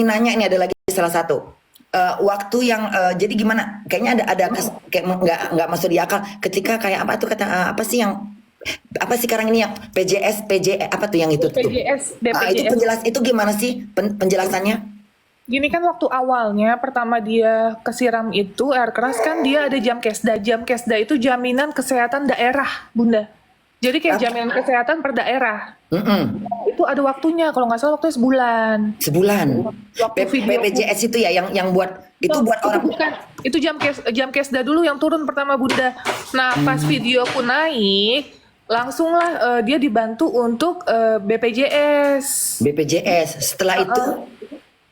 nanya ini ada lagi salah satu. Waktu yang jadi gimana? Kayaknya kayak nggak masuk di akal. Ketika kayak apa tuh kata apa sih yang apa sih sekarang ini yang PJS apa tuh yang itu tuh? BPJS, Itu BPJS. itu gimana sih penjelasannya? Gini kan waktu awalnya pertama dia kesiram itu air keras kan dia ada jam kesda. Jam kesda itu jaminan kesehatan daerah, Bunda. Jadi kayak Ah, jaminan kesehatan per daerah. mm-mm. Itu ada waktunya, kalau nggak salah waktunya sebulan. Sebulan. Waktu video PPJS itu ya yang buat itu buat itu orang. bukan. Itu jam kesda dulu yang turun pertama, Bunda. Nah, pas videoku naik, langsunglah dia dibantu untuk BPJS. BPJS. Setelah itu,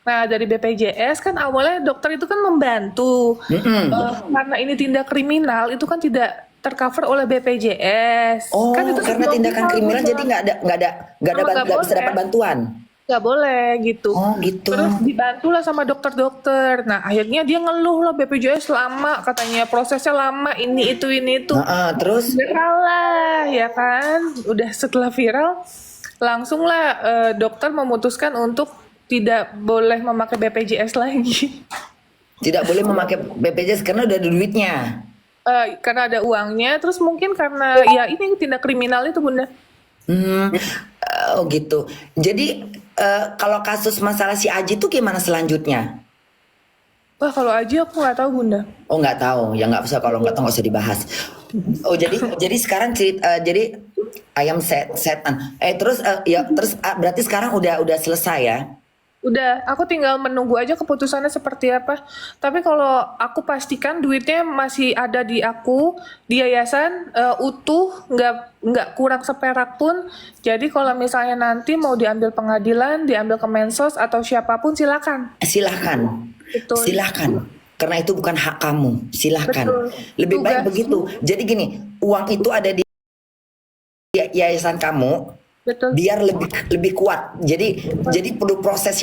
Nah, dari BPJS kan awalnya dokter itu kan membantu. mm-mm. Karena ini tindak kriminal, itu kan tidak tercover oleh BPJS. Oh, Kan itu karena sebuah tindakan kriminal Bunda. jadi nggak bisa Nggak dapat boleh. bantuan. Nggak boleh gitu. Oh, gitu. Terus dibantulah sama dokter-dokter. Nah, akhirnya dia ngeluh lah BPJS lama, katanya prosesnya lama, ini itu. Heeh, terus, Viral lah, ya kan? Udah setelah viral, langsunglah dokter memutuskan untuk tidak boleh memakai BPJS lagi. tidak boleh memakai BPJS karena udah ada duitnya. Karena ada uangnya, terus mungkin karena ya ini tindak kriminal itu, Bunda. Hmm, oh gitu. Jadi kalau kasus masalah si Aji tuh gimana selanjutnya? Wah, kalau aja aku nggak tahu, Bunda. Oh, nggak tahu. Ya nggak usah, kalau nggak tahu nggak usah dibahas. Oh, jadi sekarang jadi ayam setan. Terus berarti sekarang udah selesai ya? Udah, aku tinggal menunggu aja keputusannya seperti apa. Tapi kalau aku pastikan duitnya masih ada di aku, di yayasan utuh, nggak kurang seperak pun. Jadi kalau misalnya nanti mau diambil pengadilan, diambil ke Mensos atau siapapun silakan. Silahkan, Betul. silahkan. Karena itu bukan hak kamu. Silahkan. Betul. Lebih baik Tugas. begitu. Jadi gini, uang itu ada di yayasan kamu. Betul. Biar lebih kuat. Jadi perlu proses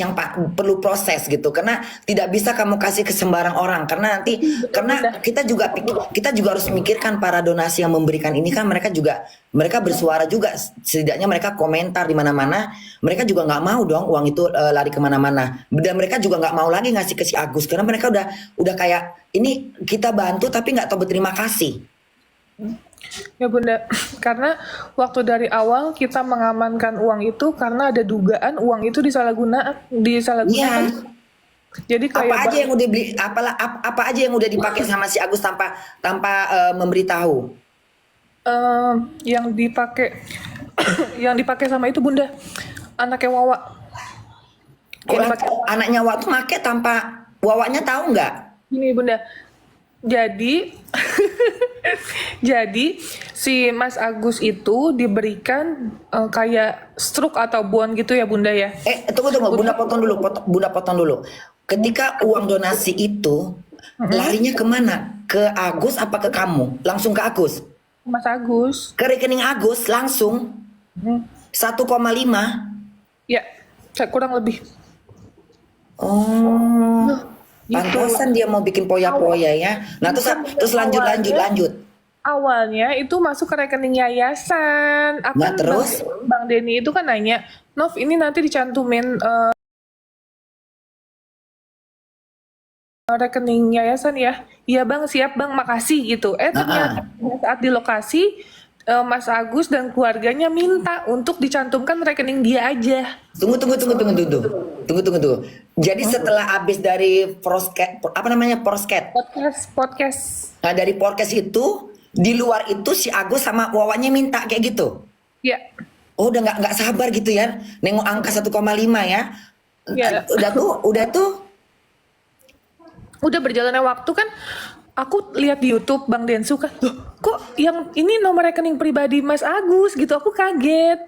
gitu. Karena tidak bisa kamu kasih ke sembarang orang. Karena karena kita juga harus memikirkan para donasi yang memberikan ini kan mereka bersuara juga. Setidaknya mereka komentar di mana-mana. Mereka juga nggak mau dong uang itu lari kemana-mana. Dan mereka juga nggak mau lagi ngasih ke si Agus karena mereka udah kayak ini kita bantu tapi nggak tahu berterima kasih. Ya Bunda, karena waktu dari awal kita mengamankan uang itu karena ada dugaan uang itu disalahgunakan. Iya. Jadi Apa kayak aja yang udah beli apa aja yang udah dipakai sama si Agus tanpa tanpa memberitahu. yang dipakai yang dipakai sama itu Bunda, anaknya Wawa. Kok Yang dipakai anaknya waktu make tanpa wawaknya tahu nggak? ini Bunda. Jadi jadi si Mas Agus itu diberikan kayak stroke atau bond gitu ya Bunda ya. Tunggu Bunda potong dulu, Bunda potong dulu. Ketika uang donasi itu larinya kemana? Ke Agus apa ke kamu? Langsung ke Agus? Mas Agus. Ke rekening Agus langsung Hmm. 1,5. Ya, kurang lebih. Oh, Gitu. pantasan dia mau bikin poya-poya ya. Nah terus lanjut. Awalnya itu masuk ke rekening yayasan. Nah terus? Bang Denny itu kan nanya, Nov ini nanti dicantumin rekening yayasan ya? Iya bang, siap bang, makasih gitu. Ternyata saat di lokasi Mas Agus dan keluarganya minta untuk dicantumkan rekening dia aja. Tunggu. Jadi setelah habis dari prosket, Podcast. nah dari podcast itu di luar itu si Agus sama Wawanya minta kayak gitu. Ya, Oh udah nggak sabar gitu ya, nengok angka 1,5 ya. ya. Udah tuh. Udah berjalannya waktu kan aku lihat di YouTube Bang Densu kan, loh kok yang ini nomor rekening pribadi Mas Agus gitu, aku kaget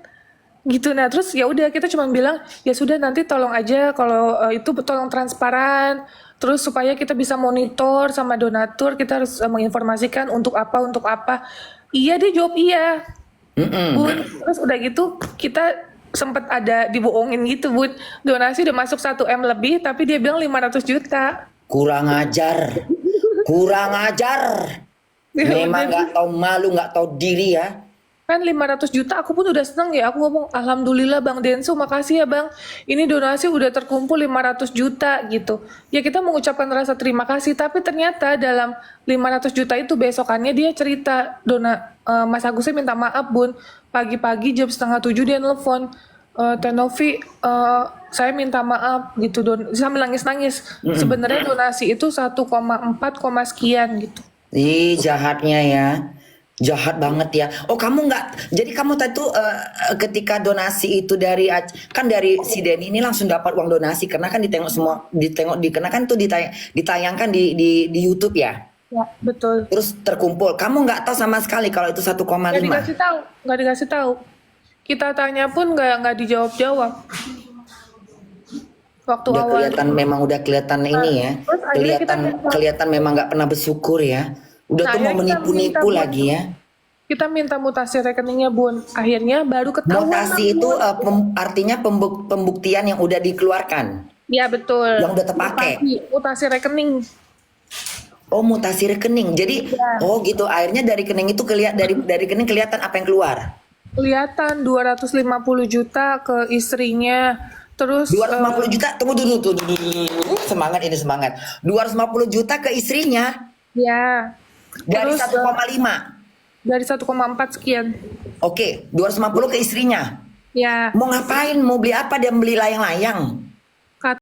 gitu. Nah terus ya udah kita cuma bilang ya sudah nanti tolong aja kalau itu tolong transparan, terus supaya kita bisa monitor sama donatur, kita harus menginformasikan untuk apa. Iya dia jawab iya. Bun, terus udah gitu kita sempat ada dibohongin gitu Bun, donasi udah masuk 1 M lebih tapi dia bilang 500 juta. Kurang ajar. Memang nggak tahu malu, nggak tahu diri ya. Kan 500 juta aku pun udah seneng ya. Aku ngomong, alhamdulillah Bang Densu, makasih ya Bang. Ini donasi udah terkumpul 500 juta gitu. Ya kita mengucapkan rasa terima kasih, tapi ternyata dalam 500 juta itu besokannya dia cerita, Mas Agusnya minta maaf Bun. Pagi-pagi jam setengah 7 dia nelfon, Teh Novi, saya minta maaf gitu, sambil nangis-nangis. Sebenarnya donasi itu 1,4 sekian gitu. Ih, jahatnya ya. Jahat banget ya. Oh, kamu nggak. Jadi kamu tadi tuh ketika donasi itu kan dari si Denny ini langsung dapat uang donasi karena kan ditengok semua, karena kan tuh ditayangkan di YouTube ya. Ya, betul. Terus terkumpul. Kamu nggak tahu sama sekali kalau itu 1,5. Nggak dikasih tahu. Kita tanya pun nggak dijawab-jawab. Waktu Udah awal. kelihatan, memang udah kelihatan ini ya. Terus akhirnya Kelihatan memang nggak pernah bersyukur ya. Udah tuh Nah, mau akhirnya kita menipu-nipu minta lagi ya. Kita minta mutasi rekeningnya Bun. Akhirnya baru ketahuan. Mutasi itu Bun. artinya pembuktian yang udah dikeluarkan, Ya betul. yang udah terpakai. Mutasi rekening. Oh, mutasi rekening. Jadi, Ya. oh gitu. Akhirnya dari rekening itu dari rekening kelihatan apa yang keluar. Kelihatan 250 juta ke istrinya. Terus 250 juta. Tunggu dulu. Semangat ini, semangat. 250 juta ke istrinya ya dari Terus, 1,5. dari 1,4 sekian. Oke, 250 ke istrinya. Ya, Mau ngapain? Mau beli apa? Dia beli layang-layang.